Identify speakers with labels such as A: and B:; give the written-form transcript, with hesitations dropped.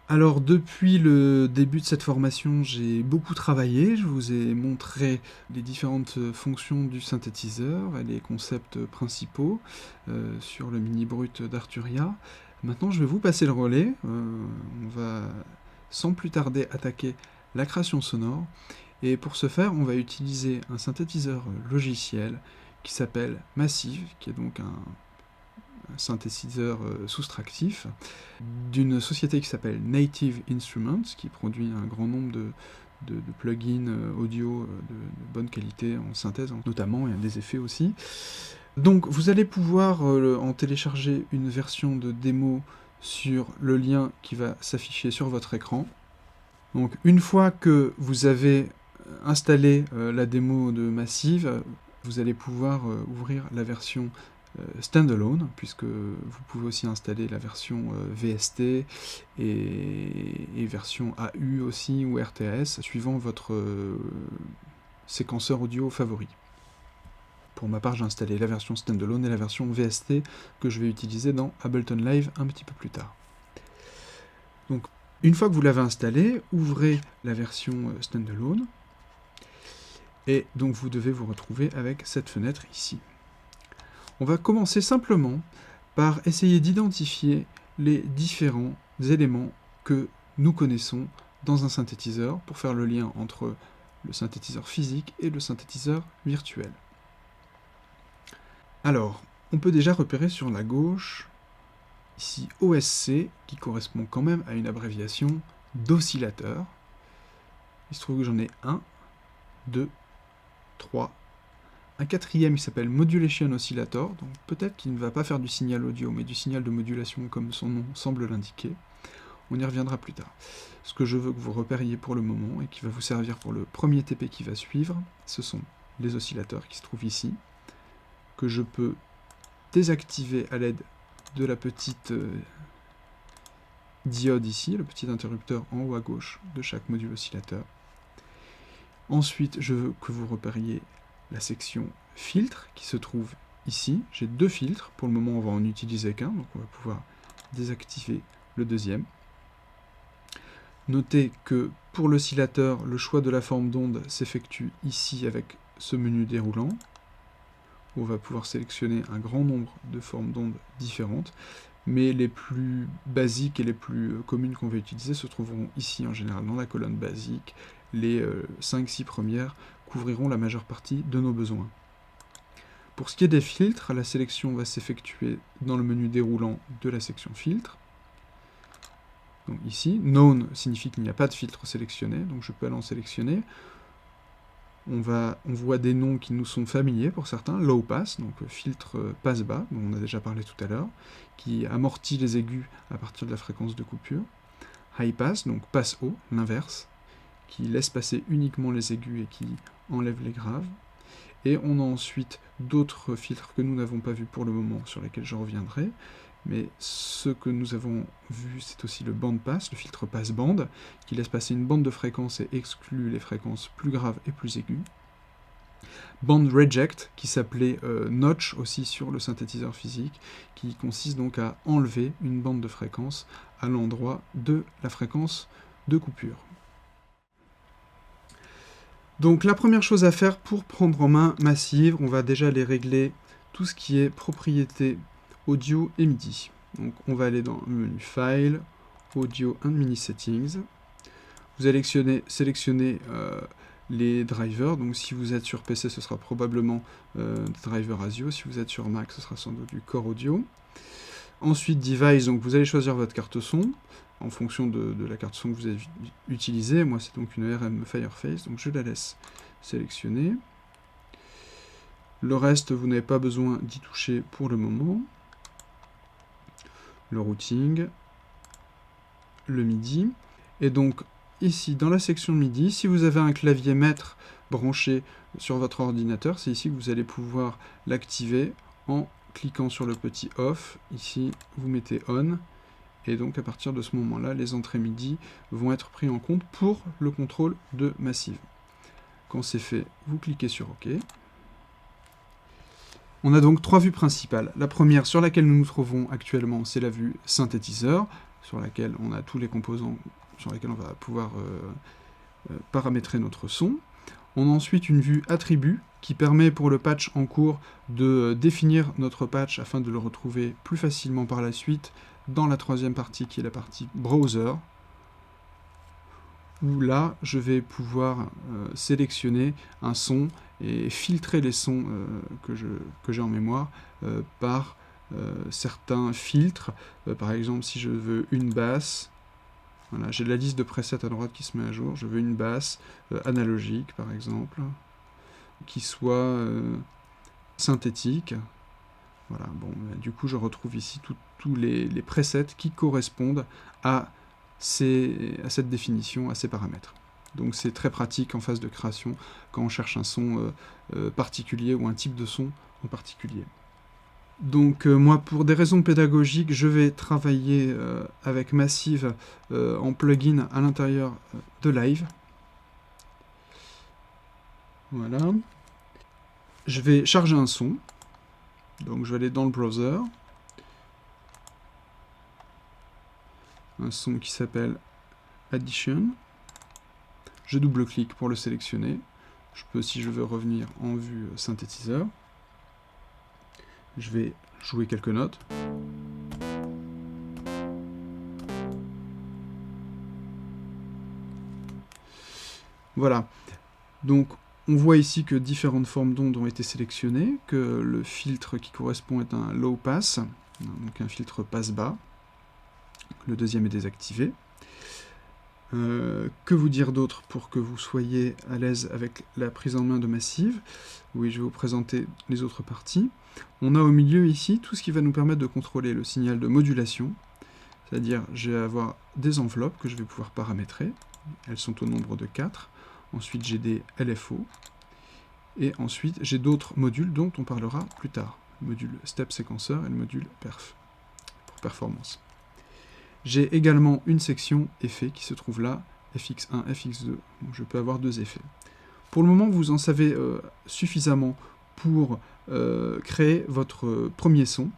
A: Alors depuis le début de cette formation, j'ai beaucoup travaillé. Je vous ai montré les différentes fonctions du synthétiseur et les concepts principaux sur le mini brut d'Arturia. Maintenant, je vais vous passer le relais. On va sans plus tarder attaquer la création sonore. Et pour ce faire, on va utiliser un synthétiseur logiciel qui s'appelle Massive, qui est donc un synthétiseur soustractif, d'une société qui s'appelle Native Instruments, qui produit un grand nombre de plugins audio de bonne qualité en synthèse notamment, et des effets aussi. Donc vous allez pouvoir en télécharger une version de démo sur le lien qui va s'afficher sur votre écran. Donc une fois que vous avez installé la démo de Massive, vous allez pouvoir ouvrir la version standalone, puisque vous pouvez aussi installer la version VST et version AU aussi, ou RTS, suivant votre séquenceur audio favori. Pour ma part, j'ai installé la version standalone et la version VST que je vais utiliser dans Ableton Live un petit peu plus tard. Donc, une fois que vous l'avez installé, ouvrez la version standalone, et donc vous devez vous retrouver avec cette fenêtre ici. On va commencer simplement par essayer d'identifier les différents éléments que nous connaissons dans un synthétiseur pour faire le lien entre le synthétiseur physique et le synthétiseur virtuel. Alors, on peut déjà repérer sur la gauche, ici OSC, qui correspond quand même à une abréviation d'oscillateur. Il se trouve que j'en ai 1, 2, 3, un quatrième qui s'appelle Modulation Oscillator, donc peut-être qu'il ne va pas faire du signal audio, mais du signal de modulation comme son nom semble l'indiquer. On y reviendra plus tard. Ce que je veux que vous repériez pour le moment, et qui va vous servir pour le premier TP qui va suivre, ce sont les oscillateurs qui se trouvent ici, que je peux désactiver à l'aide de la petite diode ici, le petit interrupteur en haut à gauche de chaque module oscillateur. Ensuite, je veux que vous repériez la section filtre qui se trouve ici. J'ai deux filtres, pour le moment on va en utiliser qu'un, donc on va pouvoir désactiver le deuxième. Notez que pour l'oscillateur, le choix de la forme d'onde s'effectue ici avec ce menu déroulant. On va pouvoir sélectionner un grand nombre de formes d'ondes différentes, mais les plus basiques et les plus communes qu'on va utiliser se trouveront ici en général dans la colonne basique. Les 5-6 premières couvriront la majeure partie de nos besoins. Pour ce qui est des filtres, la sélection va s'effectuer dans le menu déroulant de la section filtre. Donc ici, Known signifie qu'il n'y a pas de filtre sélectionné, donc je peux aller en sélectionner. On voit des noms qui nous sont familiers pour certains, Low Pass, donc filtre passe bas, dont on a déjà parlé tout à l'heure, qui amortit les aigus à partir de la fréquence de coupure. High Pass, donc passe haut, l'inverse, qui laisse passer uniquement les aigus et qui enlève les graves. Et on a ensuite d'autres filtres que nous n'avons pas vus pour le moment, sur lesquels je reviendrai. Mais ce que nous avons vu, c'est aussi le band pass, le filtre passe bande, qui laisse passer une bande de fréquences et exclut les fréquences plus graves et plus aiguës. Band reject, qui s'appelait notch aussi sur le synthétiseur physique, qui consiste donc à enlever une bande de fréquence à l'endroit de la fréquence de coupure. Donc la première chose à faire pour prendre en main Massive, on va déjà aller régler tout ce qui est propriété audio et MIDI. Donc on va aller dans le menu File, Audio and MIDI Settings. Vous allez sélectionner les drivers, donc si vous êtes sur PC ce sera probablement driver ASIO, si vous êtes sur Mac ce sera sans doute du Core Audio. Ensuite Device, donc vous allez choisir votre carte son, en fonction de la carte son que vous avez utilisée. Moi c'est donc une RM Fireface, donc je la laisse sélectionner. Le reste, vous n'avez pas besoin d'y toucher pour le moment. Le routing, le MIDI. Et donc ici dans la section MIDI, si vous avez un clavier maître branché sur votre ordinateur, c'est ici que vous allez pouvoir l'activer en cliquant sur le petit off. Ici vous mettez on. Et donc à partir de ce moment-là, les entrées MIDI vont être prises en compte pour le contrôle de Massive. Quand c'est fait, vous cliquez sur OK. On a donc trois vues principales. La première sur laquelle nous nous trouvons actuellement, c'est la vue synthétiseur, sur laquelle on a tous les composants sur lesquels on va pouvoir paramétrer notre son. On a ensuite une vue attribut qui permet pour le patch en cours de définir notre patch afin de le retrouver plus facilement par la suite dans la troisième partie qui est la partie browser, où là je vais pouvoir sélectionner un son et filtrer les sons que j'ai en mémoire par certains filtres. Par exemple, si je veux une basse, voilà, j'ai la liste de presets à droite qui se met à jour, je veux une basse analogique par exemple, qui soit synthétique. Voilà, bon, du coup je retrouve ici tous les presets qui correspondent à cette définition, à ces paramètres. Donc c'est très pratique en phase de création quand on cherche un son particulier ou un type de son en particulier. Donc moi, pour des raisons pédagogiques, je vais travailler avec Massive en plugin à l'intérieur de Live. Voilà. Je vais charger un son. Donc je vais aller dans le browser. Un son qui s'appelle Addition. Je double-clique pour le sélectionner. Je peux, si je veux, revenir en vue synthétiseur. Je vais jouer quelques notes. Voilà. Donc, on voit ici que différentes formes d'ondes ont été sélectionnées, que le filtre qui correspond est un low pass, donc un filtre passe-bas. Le deuxième est désactivé. Que vous dire d'autre pour que vous soyez à l'aise avec la prise en main de Massive? Oui, je vais vous présenter les autres parties. On a au milieu ici tout ce qui va nous permettre de contrôler le signal de modulation, c'est-à-dire je vais avoir des enveloppes que je vais pouvoir paramétrer, elles sont au nombre de 4, ensuite j'ai des LFO, et ensuite j'ai d'autres modules dont on parlera plus tard, le module Step Séquenceur et le module Perf, pour performance. J'ai également une section effets qui se trouve là, FX1, FX2, donc je peux avoir 2 effets. Pour le moment, vous en savez suffisamment pour créer votre premier son.